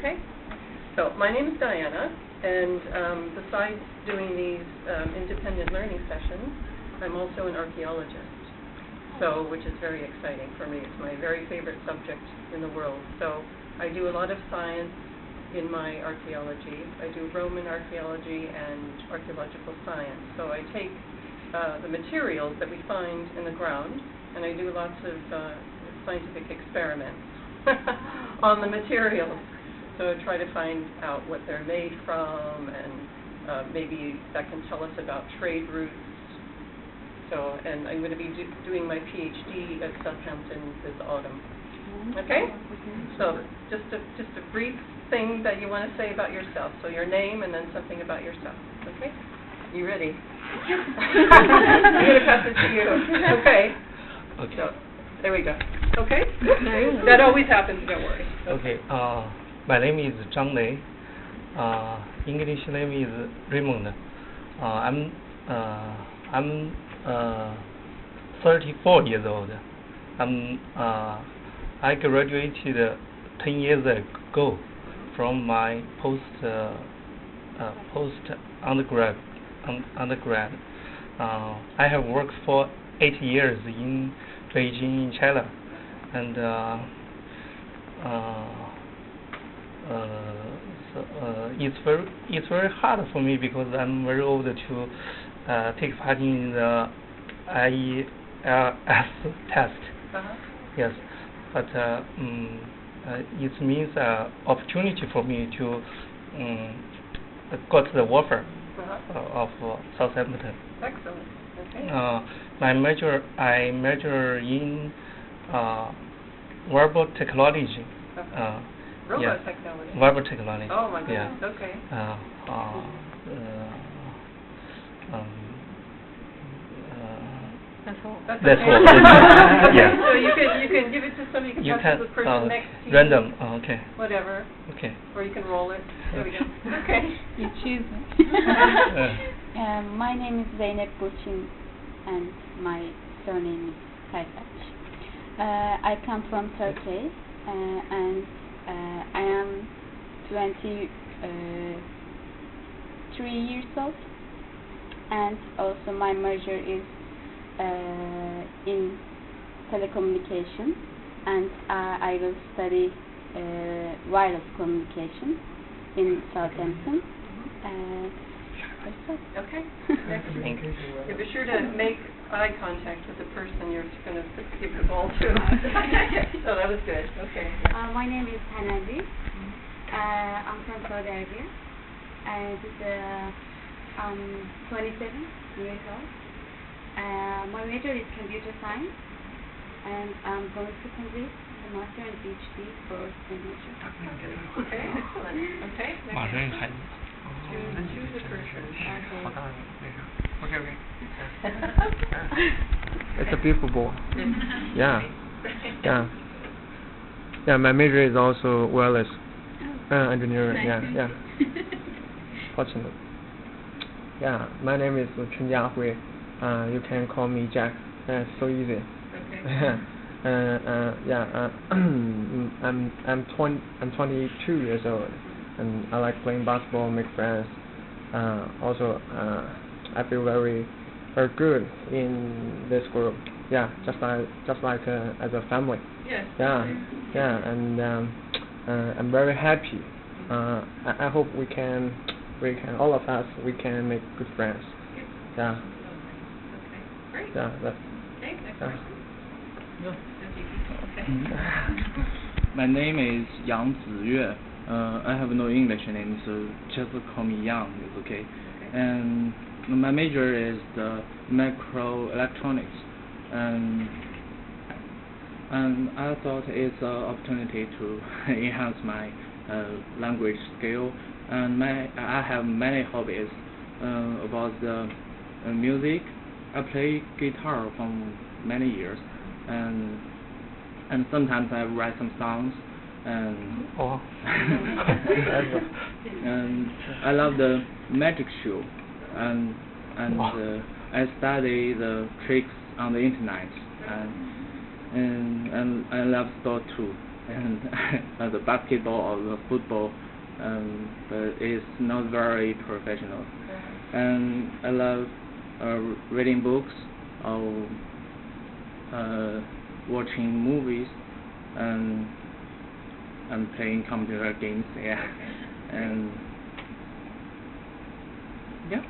Okay. So my name is Diana, and besides doing these independent learning sessions, I'm also an archaeologist, so which is very exciting for me. It's my very favorite subject in the world. So I do a lot of science in my archaeology. I do Roman archaeology and archaeological science. So I take the materials that we find in the ground, and I do lots of scientific experiments on the materials. So I try to find out what they're made from, and maybe that can tell us about trade routes. So, and I'm going to be doing my PhD at Southampton this autumn. Okay? So just a brief thing that you want to say about yourself. So your name and then something about yourself. Okay? You ready? I'm going to pass it to you. Okay? Okay. So, there we go. Okay? That always happens, don't worry. Okay. My name is Zhang Lei. English name is Raymond. I'm 34 years old. I graduated 10 years ago from my post undergrad. I have worked for 8 years in Beijing, China, and it's very hard for me because I'm very old to take part in the IELTS test. Yes, but it means opportunity for me to got the offer of Southampton. Excellent. Okay. I major in verbal technology. Robot technology. Verbal technology. Oh my goodness. Yeah. Okay. That's all. That's okay. Yeah. Yeah. So you can give it to somebody. You can pass it to the person next to you. Random. Okay. Whatever. Okay. Or you can roll it. There we go. Okay. You choose. My name is Zeynep Burçin, and my surname is Kaysaç. I come from Turkey, and I am 23 years old, and also my major is in telecommunication, and I will study wireless communication in Southampton. Okay. Excellent. Yeah, be sure to make eye contact with the person you're going to give the ball to. So that was good. Okay. My name is Hanadi. I'm from Saudi Arabia. I'm 27 years old. My major is computer science, and I'm going to complete the master and PhD for the major. Okay. Excellent. Okay. Next. Choose the person. Okay. It's a beautiful boy. Yeah. Yeah, my major is also wireless engineering. Yeah. Fortunate. Yeah, my name is Chun Jiahui. You can call me Jack. It's so easy. Okay. I'm 22 years old, and I like playing basketball, make friends. Also, I feel very good in this group. Yeah, just like as a family. Yes. Yeah, and I'm very happy. I hope we can all of us can make good friends. Yeah. Okay. Great. Yeah. That's. Okay. Next person. My name is Yang Ziyue. I have no English name, so just call me Yang. It's okay. And my major is the microelectronics, and I thought it's an opportunity to enhance my language skill. And I have many hobbies about the music. I play guitar for many years, and sometimes I write some songs. And and I love the magic show, and I study the tricks on the internet, and I love sport too. and the basketball or the football, but it's not very professional. And I love reading books or watching movies and playing computer games. Yeah, and yeah,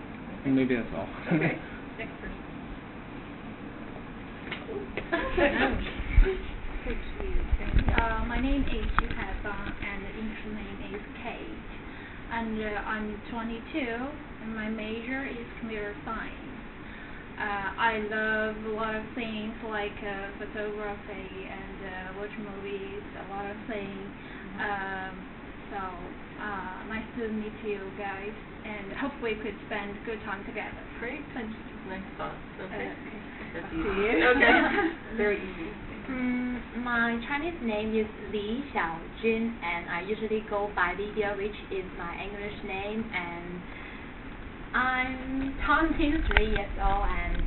maybe that's all. Okay. Next person. My name is Yukai and the English name is Kate. And I'm 22, and my major is computer science. I love a lot of things like photography and watch movies, a lot of things. So nice to meet you guys, and hopefully we could spend good time together. Great. Thank you. Nice thoughts. Okay. That's Back to easy. you. Okay. Very easy. My Chinese name is Li Xiaojun, and I usually go by Lydia, which is my English name, and I'm 23 years old, and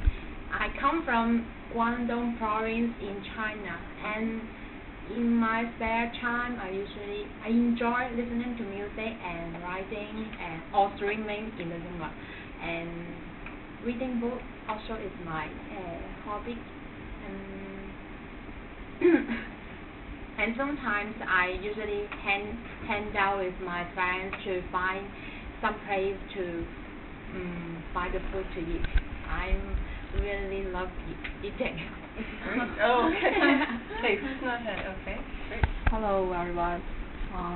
I come from Guangdong province in China, and in my spare time I enjoy listening to music and writing and or streaming in the cinema, and reading books also is my hobby. And sometimes I usually hang out with my friends to find some place to find the food to eat. I really love eating. Oh, okay. Okay, who's not had? Okay, great. Hello everyone.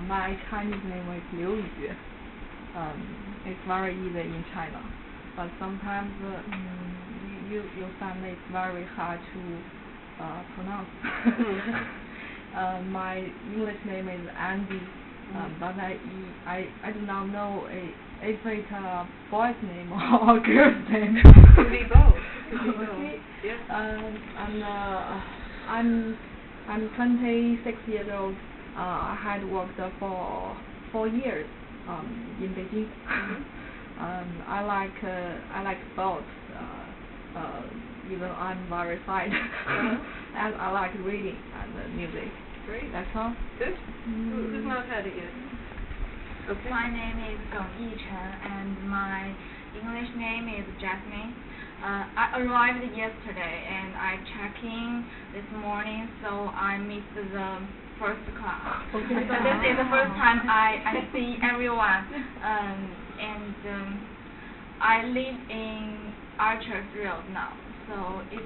My Chinese name is Liu Yu. It's very easy in China, but sometimes you find it very hard to pronounce. My English name is Andy, but I do not know if it's a boy's name or girl's name. Could be both. Yeah. I'm 26 years old. I had worked for 4 years in Beijing. I like sports. Even I'm very fine. And I like reading and music. Great. That's all. Good. Who's not had it yet? Okay. My name is Gong Yichen, and my English name is Jasmine. I arrived yesterday, and I checked in this morning, so I missed the first class. Okay. So this is the first time I see everyone. I live in Archer Road now, so if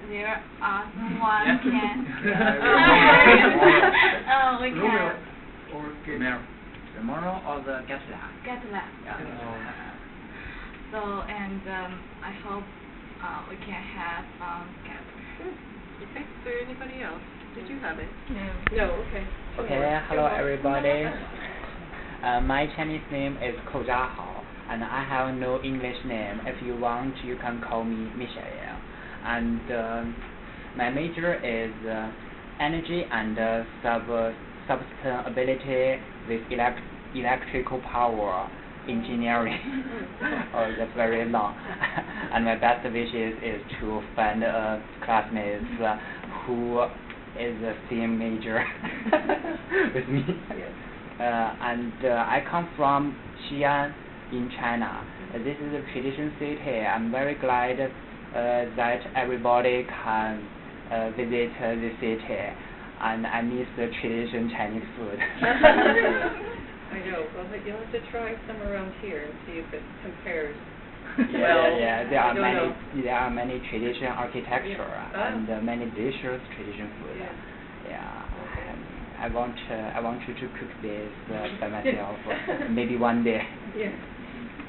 there are someone can we can tomorrow or the get lab? get that. So I hope we can have gathering. Okay. So anybody else? Did you have it? No. No. Okay. Okay, hello everybody. My Chinese name is Kou Hao, and I have no English name. If you want, you can call me Michelle. And my major is energy and sustainability with electrical power engineering. Oh, that's very long. And my best wishes is to find a classmate who is the same major with me. And I come from Xi'an in China. This is a tradition city. I'm very glad that everybody can visit the city, and I miss the traditional Chinese food. I know. Well, you'll have to try some around here and see if it compares. There are many traditional architecture and many delicious traditional food. I want to cook this by myself, maybe one day. Yeah.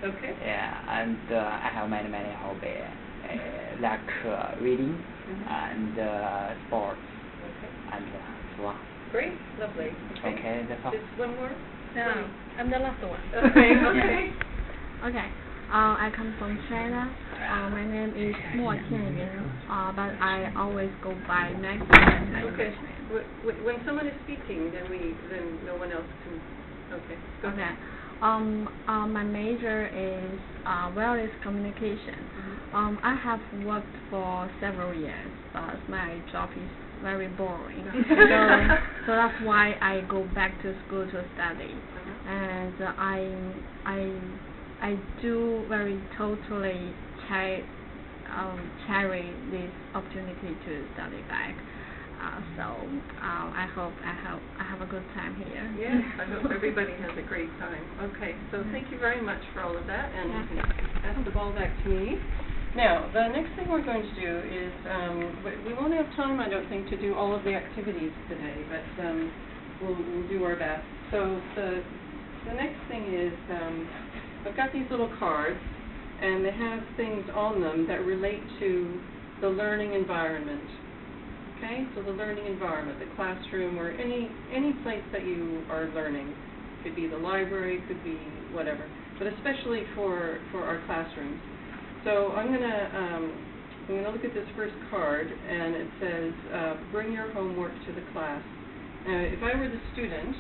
Okay. Yeah, and I have many hobbies like reading and sports and so on. Great. Lovely. Okay, that's all. Just one more. No, I'm the last one. Okay. Okay. I come from China. My name is Mo Tianyan, but I always go by Max as my Okay. English name. When someone is speaking, then no one else can. Okay. Go Okay. ahead. My major is wireless communication. I have worked for several years, but my job is very boring. So that's why I go back to school to study, and I do very totally cherish this opportunity to study back. So I hope I have a good time here. Yes, I hope everybody has a great time. Okay, so thank you very much for all of that, and you can pass the ball back to me. Now, the next thing we're going to do is, we won't have time, I don't think, to do all of the activities today, but we'll do our best. So the next thing is, I've got these little cards, and they have things on them that relate to the learning environment. Okay, so the learning environment, the classroom, or any place that you are learning. Could be the library, could be whatever, but especially for our classrooms. So I'm gonna look at this first card, and it says, bring your homework to the class. Now, if I were the student,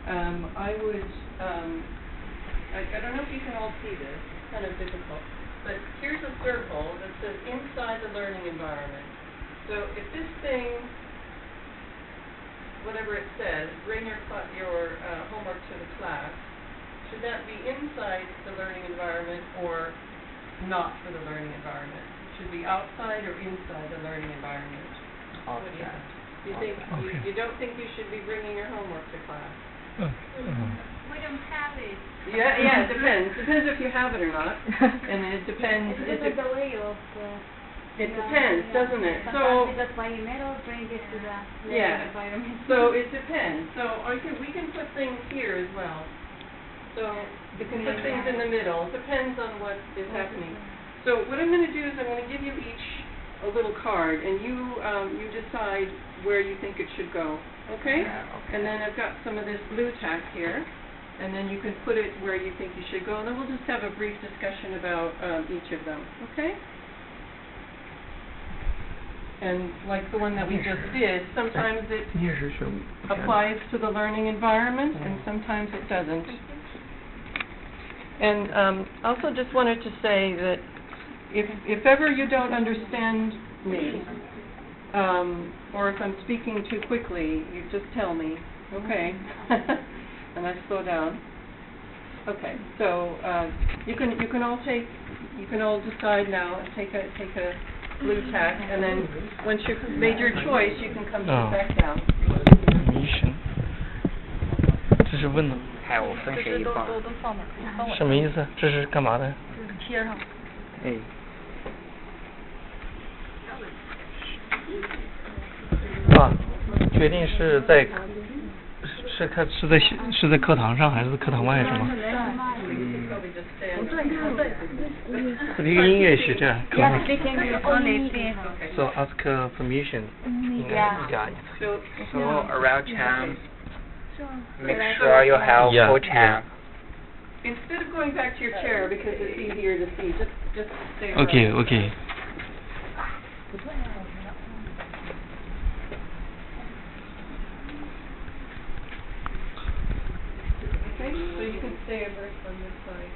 I would, I don't know if you can all see this, it's kind of difficult, but here's a circle that says inside the learning environment. So if this thing, whatever it says, bring your homework to the class, should that be inside the learning environment or not for the learning environment? Should it be outside or inside the learning environment? What do you think? You think you don't think you should be bringing your homework to class? We don't have it. Yeah, it depends. Depends if you have it or not, and it depends. It depends on the way of It depends, doesn't it? Sometimes we just buy a medal, bring it to the environment. So it depends. So we can put things here as well. So we can put things in the middle. Depends on what is happening. So what I'm going to do is I'm going to give you each a little card, and you decide where you think it should go. Okay? And then I've got some of this blue tack here, and then you can put it where you think you should go, and then we'll just have a brief discussion about each of them. Okay? And like the one that we just did, sometimes it applies to the learning environment, and sometimes it doesn't. And also just wanted to say that if ever you don't understand me, or if I'm speaking too quickly, you just tell me, okay? And I slow down. Okay, so you can all decide now and take a blue tack, and then once you've made your choice, you can come back down. 这是问的。还有分谁一半？什么意思？这是干嘛的？贴上。哎。决定是在课堂上还是课堂外是吗？这个音乐是这样。So ask permission. 应该一次。So around time, make sure you have full time. Instead of going back to your chair because it's easier to see, just stay. Okay. Okay, so you can stay over on this side.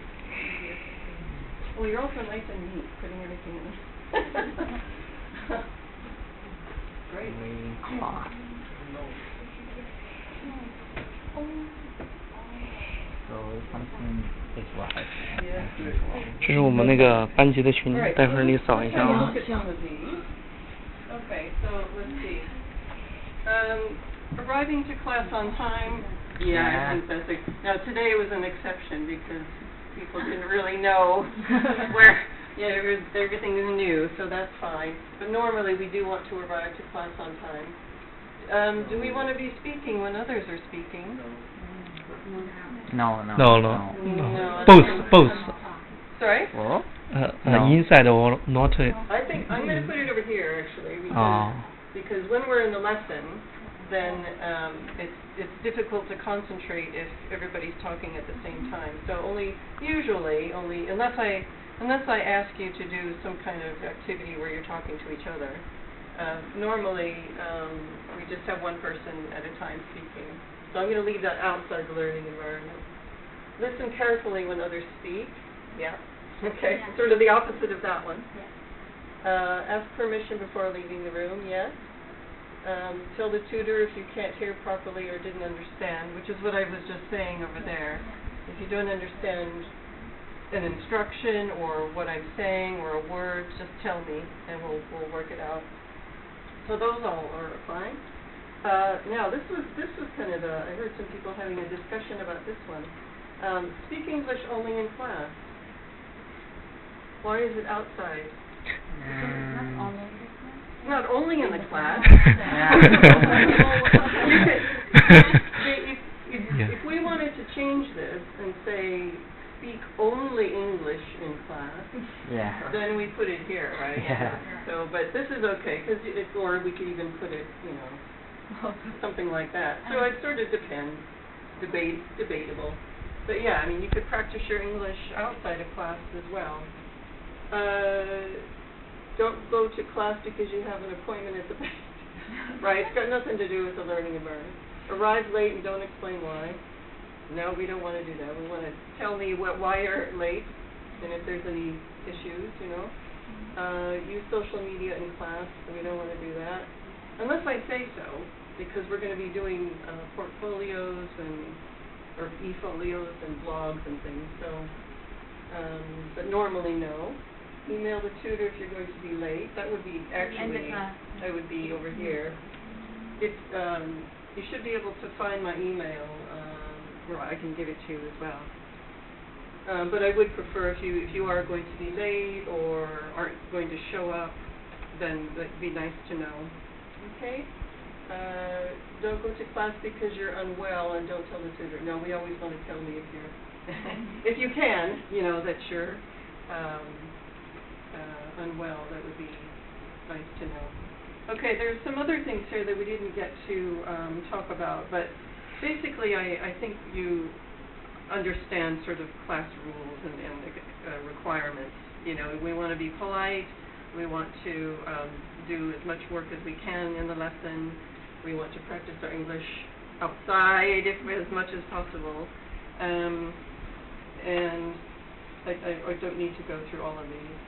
Well, you're also nice and neat, putting everything in. Great. So something is right. 这是我们那个班级的群，待会儿你扫一下啊。 Okay, so let's see. Arriving to class on time. Yeah, I think that's now today was an exception because people didn't really know where. Yeah, everything is new, so that's fine. But normally we do want to arrive to class on time. Do we want to be speaking when others are speaking? No. Both. Sorry? Well, inside or not. I think I'm going to put it over here actually because when we're in the lesson, then it's difficult to concentrate if everybody's talking at the same time. So usually unless I ask you to do some kind of activity where you're talking to each other. Normally we just have one person at a time speaking. So I'm going to leave that outside the learning environment. Listen carefully when others speak. Yeah. Okay. Yeah. Sort of the opposite of that one. Yeah. Ask permission before leaving the room. Yes. Tell the tutor if you can't hear properly or didn't understand, which is what I was just saying over there. If you don't understand an instruction or what I'm saying or a word, just tell me and we'll work it out. So those all are fine. Now this was kind of I heard some people having a discussion about this one. Speak English only in class. Why is it outside? Not only in the class. If we wanted to change this and say speak only English in class, then we put it here, right? Yeah. So, but this is okay, or we could even put it, something like that. So it sort of depends, debatable. But yeah, I mean, you could practice your English outside of class as well. Don't go to class because you have an appointment at the bank, right? It's got nothing to do with the learning environment. Arrive late and don't explain why. No, we don't want to do that. We want to tell me why you're late and if there's any issues, Use social media in class, so we don't want to do that. Unless I say so, because we're going to be doing portfolios or e-folios and blogs and things, so, but normally no. Email the tutor if you're going to be late. That would be actually, that would be over here. It's, you should be able to find my email, well, I can give it to you as well. But I would prefer if you are going to be late or aren't going to show up, then it'd be nice to know. Okay? Don't go to class because you're unwell and don't tell the tutor. No, we always want to tell me if you're, if you can, that you're unwell. That would be nice to know. Okay, there's some other things here that we didn't get to talk about, but basically I think you understand sort of class rules and requirements. We want to be polite. We want to do as much work as we can in the lesson. We want to practice our English outside as much as possible. And I don't need to go through all of these.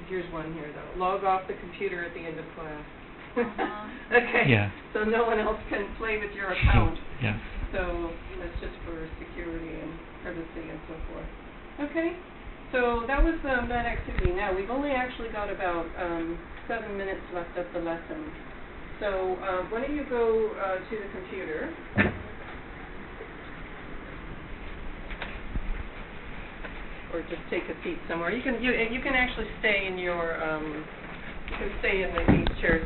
Here's one here though. Log off the computer at the end of class. Okay. Yeah. So no one else can play with your account. Yeah. So that's just for security and privacy and so forth. Okay. So that was that activity. Now we've only actually got about 7 minutes left of the lesson. So why don't you go to the computer? Or just take a seat somewhere. You can actually stay in your you can stay in these chairs.